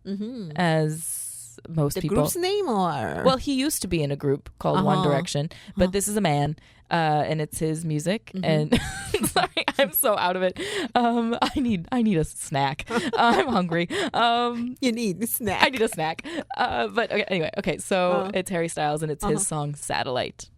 A: as most people.
B: The group's name or?
A: Well, he used to be in a group called One Direction, but this is a man, and it's his music. And sorry, I'm so out of it. I need a snack. I'm hungry.
B: You need a snack.
A: I need a snack. But okay, anyway, okay. So it's Harry Styles, and it's his song "Satellite."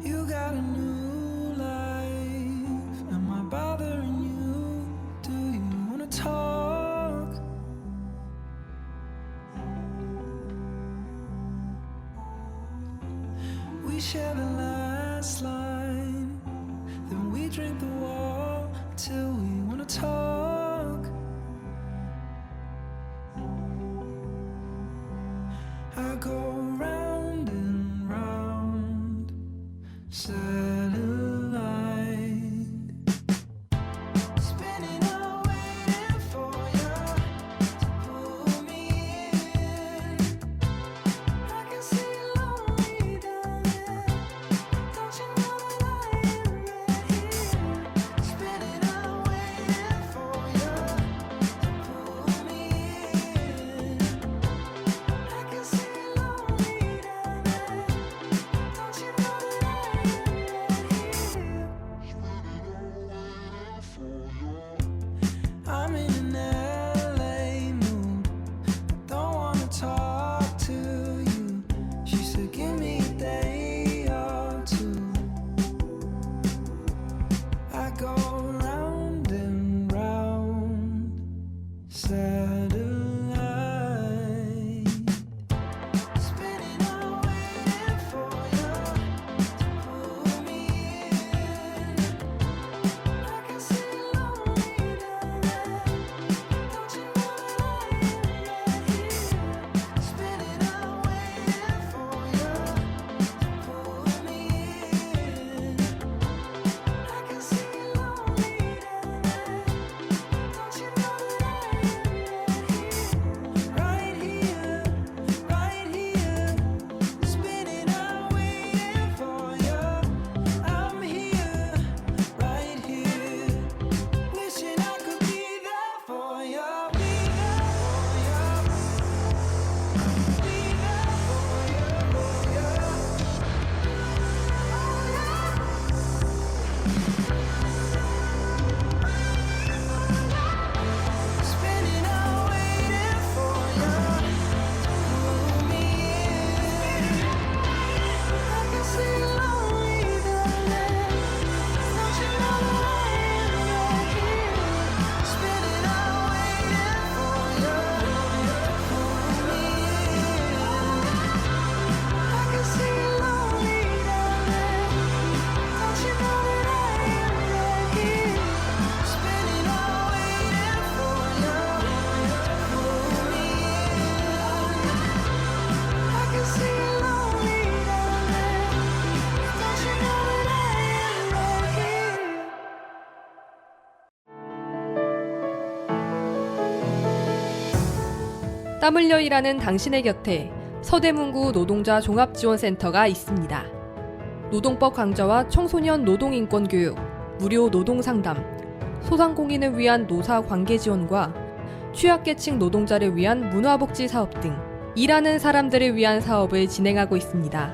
C: You got a new life. Am I bothering you? Do you wanna talk? We share the last line, then we drink the wall till we wanna talk. I go round and round. Satellite, spinning out, waiting for you to pull me in. I can see you lonely down there. Don't you know that I am right here? Spinning out, waiting for you to pull me in. I can see you lonely down there. Don't you know that I I'm in an LA mood. Don't wanna talk to you. She said, give me a day or two. I go round and round. Satellite, spinning out, waiting for you to pull me in. I can see you lonely down there. Don't you know that I am right here? Spinning out, waiting for you to pull me in. I can see you lonely down there. Don't you know that I am right here? Right here, spinning out, waiting for you. I'm here, right here, wishing I could be there for you. Be there for you. Be there for you. Spinning out, waiting for you to pull me in. I can see you lonely down there. Don't you know that I am right here? Spinning out, waiting for you to pull me in. I can see you lonely down there. Don't you know that I am right here? Spinning out, waiting for you to pull me in. I can see you lonely down there. Don't you know that I am right here?
E: 땀 흘려 일하는 당신의 곁에 서대문구 노동자 종합지원센터가 있습니다. 노동법 강좌와 청소년 노동인권 교육, 무료 노동상담, 소상공인을 위한 노사 관계 지원과 취약계층 노동자를 위한 문화복지 사업 등 일하는 사람들을 위한 사업을 진행하고 있습니다.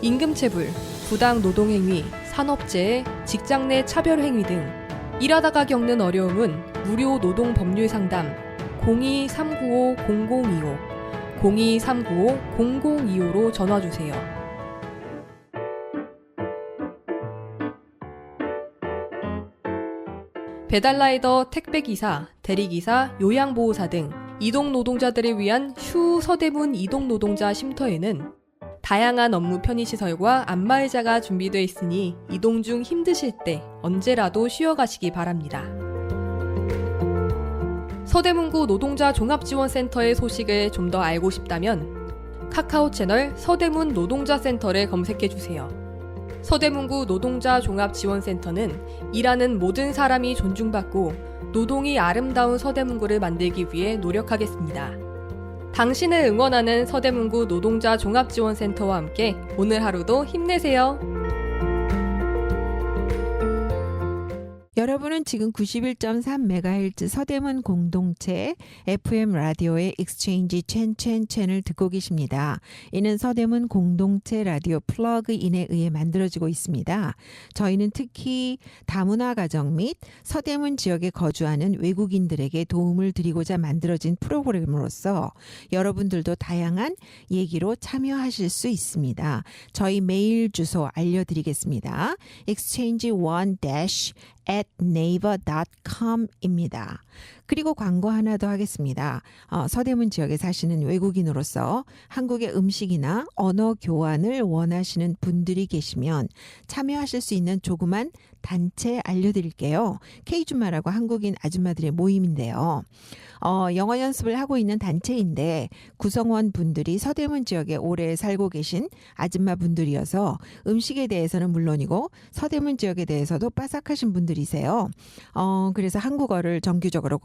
E: 임금체불, 부당 노동행위, 산업재해, 직장 내 차별행위 등 일하다가 겪는 어려움은 무료 노동법률 상담 02-395-0025 02-395-0025로 전화주세요. 배달라이더, 택배기사, 대리기사, 요양보호사 등 이동노동자들을 위한 슈 서대문 이동노동자 쉼터에는 다양한 업무 편의시설과 안마의자가 준비되어 있으니 이동 중 힘드실 때 언제라도 쉬어가시기 바랍니다. 서대문구 노동자 종합지원센터의 소식을 좀 더 알고 싶다면 카카오 채널 서대문 노동자센터를 검색해주세요. 서대문구 노동자 종합지원센터는 일하는 모든 사람이 존중받고 노동이 아름다운 서대문구를 만들기 위해 노력하겠습니다. 당신을 응원하는 서대문구 노동자 종합지원센터와 함께 오늘 하루도 힘내세요.
B: 여러분은 지금 91.3MHz 서대문 공동체 FM 라디오의 익스체인지 챈챈챈을 듣고 계십니다. 이는 서대문 공동체 라디오 플러그인에 의해 만들어지고 있습니다. 저희는 특히 다문화 가정 및 서대문 지역에 거주하는 외국인들에게 도움을 드리고자 만들어진 프로그램으로서 여러분들도 다양한 얘기로 참여하실 수 있습니다. 저희 메일 주소 알려드리겠습니다. exchange1-@naver.com입니다. 그리고 광고 하나 더 하겠습니다. 서대문 지역에 사시는 외국인으로서 한국의 음식이나 언어 교환을 원하시는 분들이 계시면 참여하실 수 있는 조그만 단체 알려드릴게요. K줌마라고 한국인 아줌마들의 모임인데요. 영어 연습을 하고 있는 단체인데 구성원 분들이 서대문 지역에 오래 살고 계신 아줌마 분들이어서 음식에 대해서는 물론이고 서대문 지역에 대해서도 빠삭하신 분들이세요. 그래서 한국어를 정규적으로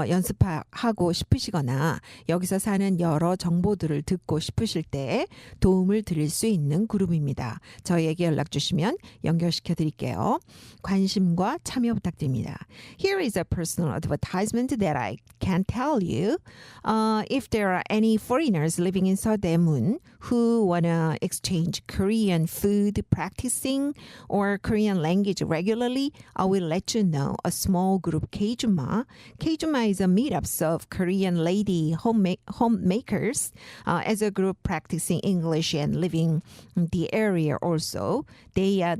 B: 연습하고 싶으시거나 여기서 사는 여러 정보들을 듣고 싶으실 때 도움을 드릴 수 있는 그룹입니다. 저희에게 연락 주시면 연결시켜 드릴게요. 관심과 참여 부탁드립니다. Here is a personal advertisement that I can tell you. If there are any foreigners living in Seoul who want to exchange Korean food practicing or Korean language regularly, I will let you know. A small group Gajaeulradio. Gajaeulradio is a meetup of Korean lady homemakers as a group practicing English and living in the area also. They are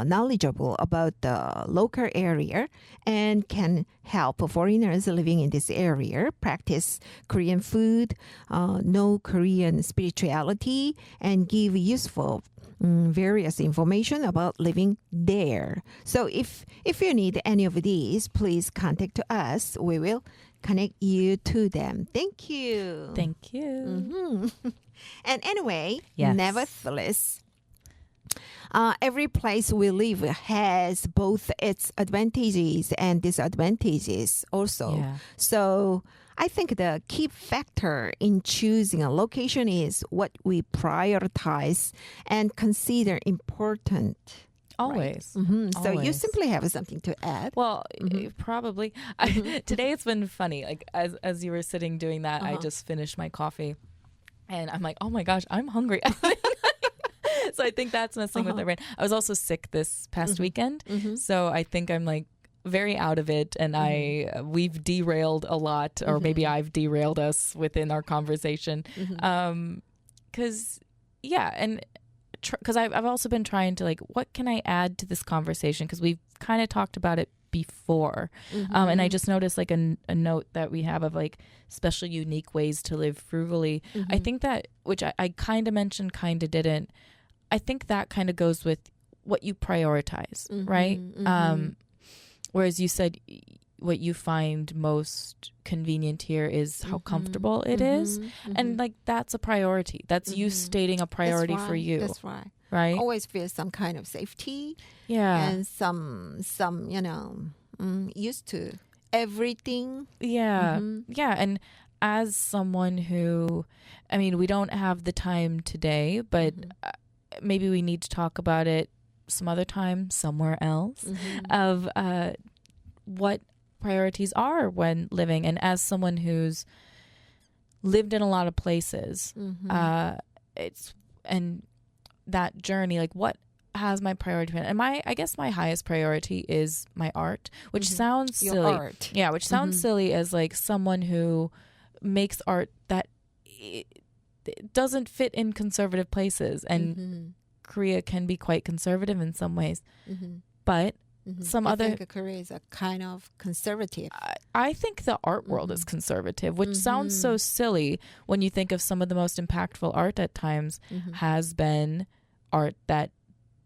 B: knowledgeable about the local area and can help foreigners living in this area practice Korean food, know Korean spirituality, and give useful various information about living there. So if you need any of these, please contact us. We will connect you to them. Thank you.
A: Thank you.
B: And anyway,
A: Yes.
B: nevertheless, every place we live has both its advantages and disadvantages also.
A: Yeah.
B: So I think the key factor in choosing a location is what we prioritize and consider important.
A: Always.
B: So you
A: Always.
B: simply have something to add.
A: Well, probably. Today it's been funny. Like as you were sitting doing that, I just finished my coffee, and I'm like, oh my gosh, I'm hungry. So I think that's messing with my brain. I was also sick this past weekend, so I think I'm like very out of it, and we've derailed a lot, or maybe I've derailed us within our conversation. Because I've also been trying to like, what can I add to this conversation? Because we've kind of talked about it before, and I just noticed like a note that we have of like special unique ways to live frugally. I think that, which I kind of mentioned, kind of didn't. I think that kind of goes with what you prioritize, right? Whereas you said what you find most convenient here is how comfortable it is. And like that's a priority. That's you stating a priority for you.
B: That's right.
A: Right?
B: Always feel some kind of safety.
A: Yeah.
B: And some used to everything.
A: Yeah. Yeah. And as someone who, I mean, we don't have the time today, but maybe we need to talk about it some other time, somewhere else, of what priorities are when living. And as someone who's lived in a lot of places, it's, and that journey, like what has my priority been? And I guess my highest priority is my art, which sounds
B: Your
A: silly.
B: art.
A: Yeah, which sounds silly as like someone who makes art that it doesn't fit in conservative places, and Korea can be quite conservative in some ways, but some
B: I
A: other
B: think Korea is a kind of conservative.
A: I think the art world is conservative, which sounds so silly when you think of some of the most impactful art at times has been art that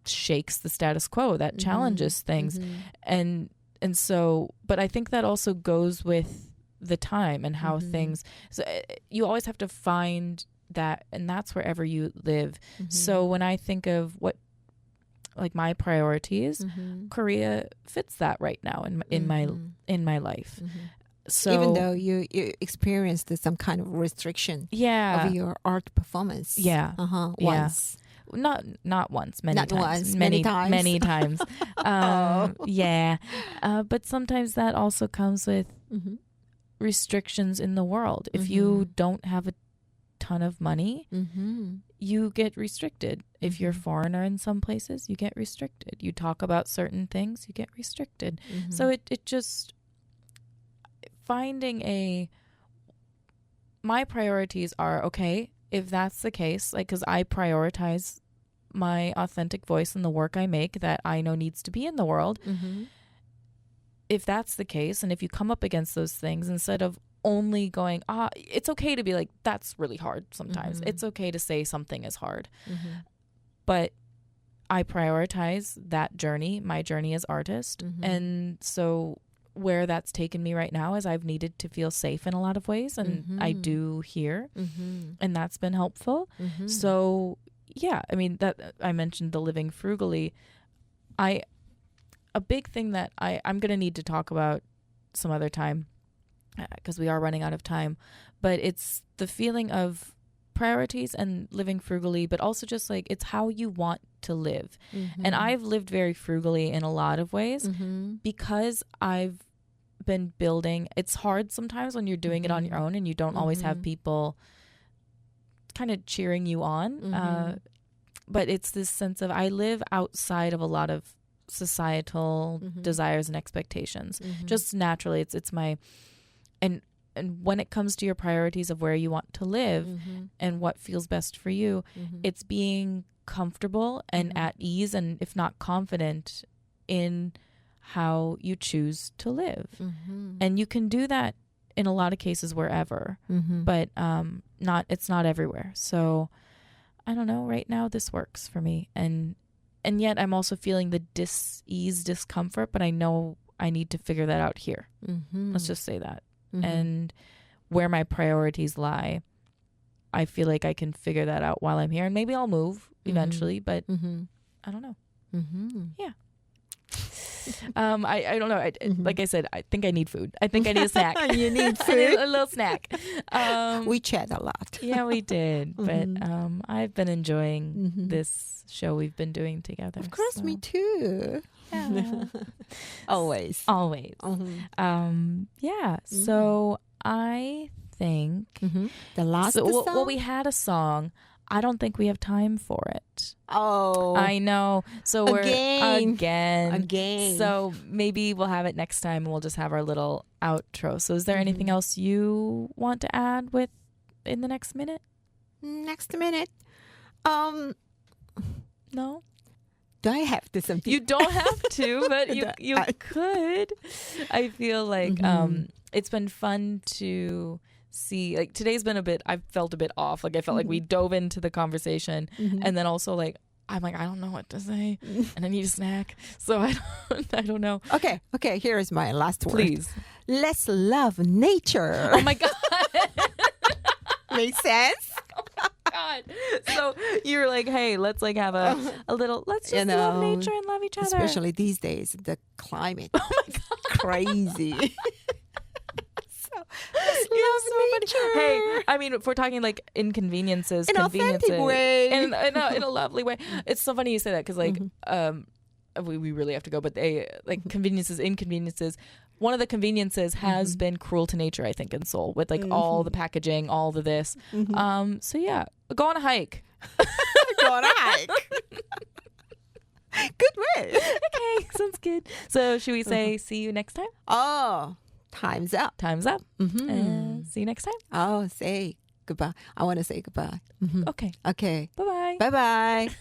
A: shakes the status quo, that challenges things. And so, but I think that also goes with the time and how things, so you always have to find that, and that's wherever you live. So when I think of what, like my priorities, Korea fits that right now in my life. So
B: even though you experienced some kind of restriction of your art performance. Once.
A: Not once, many
B: Not
A: times.
B: once, many times.
A: Many times. But sometimes that also comes with restrictions in the world. If you don't have a ton of money, you get restricted. If you're a foreigner in some places, you get restricted. You talk about certain things, you get restricted. So it just finding my priorities are, okay, if that's the case, like, because I prioritize my authentic voice in the work I make that I know needs to be in the world. If that's the case, and if you come up against those things, instead of only going, it's okay to be like, that's really hard sometimes. It's okay to say something is hard. But I prioritize that journey, my journey as artist. And so where that's taken me right now is I've needed to feel safe in a lot of ways, and I do here. And that's been helpful. So yeah, I mean, that I mentioned the living frugally. A big thing that I'm going to need to talk about some other time, because we are running out of time, but it's the feeling of priorities and living frugally, but also just like, it's how you want to live. And I've lived very frugally in a lot of ways because I've been building. It's hard sometimes when you're doing it on your own and you don't always have people kind of cheering you on. But it's this sense of, I live outside of a lot of societal desires and expectations. Just naturally, it's my, and when it comes to your priorities of where you want to live and what feels best for you, it's being comfortable and at ease, and if not confident in how you choose to live. And you can do that in a lot of cases wherever, but it's not everywhere. So I don't know, right now this works for me, and yet I'm also feeling the discomfort, but I know I need to figure that out here. Let's just say that. And where my priorities lie, I feel like I can figure that out while I'm here, and maybe I'll move eventually, but I don't know. Yeah. I don't know. Like I said, I think I need food. I think I need a snack.
B: You need
A: I need
B: food?
A: a little snack.
B: We chat a lot.
A: Yeah, we did. But I've been enjoying this show we've been doing together.
B: Of course, me too.
A: Yeah.
B: Always.
A: Yeah. So I think
B: The last
A: well,
B: song?
A: we had a song. I don't think we have time for it.
B: Oh.
A: I know. So we're
B: Again.
A: So maybe we'll have it next time, and we'll just have our little outro. So is there anything else you want to add in the next minute?
B: Next minute.
A: No?
B: Do I have to something?
A: You don't have to, but you could. I feel like it's been fun to see, like, today's been I felt a bit off. Like, I felt like we dove into the conversation, and then also, like, I'm like, I don't know what to say, and I need a snack, so I don't know.
B: Okay, here is my last word.
A: Please.
B: Let's love nature.
A: Oh my God.
B: Makes sense?
A: God. So you're like, hey, let's like have a little, let's just love nature and love each other.
B: Especially these days, the climate.
A: Oh my God.
B: Crazy.
A: You're so funny. Hey, I mean, if we're talking like inconveniences,
B: In an authentic way.
A: in a lovely way. It's so funny you say that because like we really have to go, but they like inconveniences. One of the conveniences has been cruel to nature, I think, in Seoul, with like all the packaging, all the this. So yeah, go on a hike.
B: Go on a hike. Good way.
A: Okay, sounds good. So should we say see you next time?
B: Oh, time's up.
A: Time's up. See you next time.
B: Oh, say goodbye. I want to say goodbye.
A: Okay.
B: Okay.
A: Bye-bye.
B: Bye-bye.